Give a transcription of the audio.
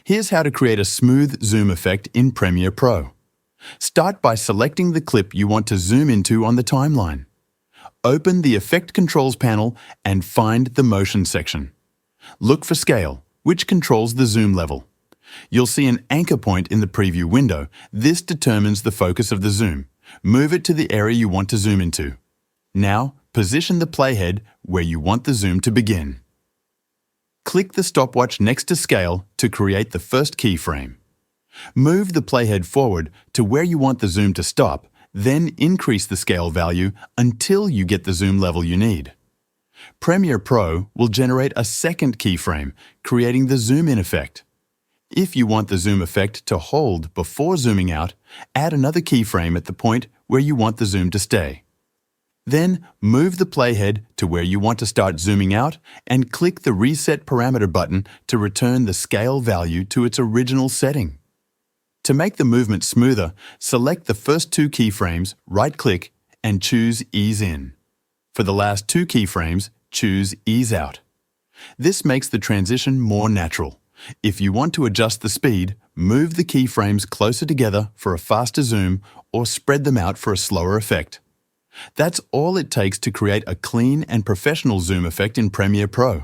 Here's how to create a smooth zoom effect in Premiere Pro. Start by selecting the clip you want to zoom into on the timeline. Open the Effect Controls panel and find the Motion section. Look for Scale, which controls the zoom level. You'll see an anchor point in the preview window. This determines the focus of the zoom. Move it to the area you want to zoom into. Now, position the playhead where you want the zoom to begin. Click the stopwatch next to Scale to create the first keyframe. Move the playhead forward to where you want the zoom to stop, then increase the scale value until you get the zoom level you need. Premiere Pro will generate a second keyframe, creating the zoom in effect. If you want the zoom effect to hold before zooming out, add another keyframe at the point where you want the zoom to stay. Then, move the playhead to where you want to start zooming out and click the Reset Parameter button to return the scale value to its original setting. To make the movement smoother, select the first two keyframes, right-click, and choose Ease In. For the last two keyframes, choose Ease Out. This makes the transition more natural. If you want to adjust the speed, move the keyframes closer together for a faster zoom or spread them out for a slower effect. That's all it takes to create a clean and professional zoom effect in Premiere Pro.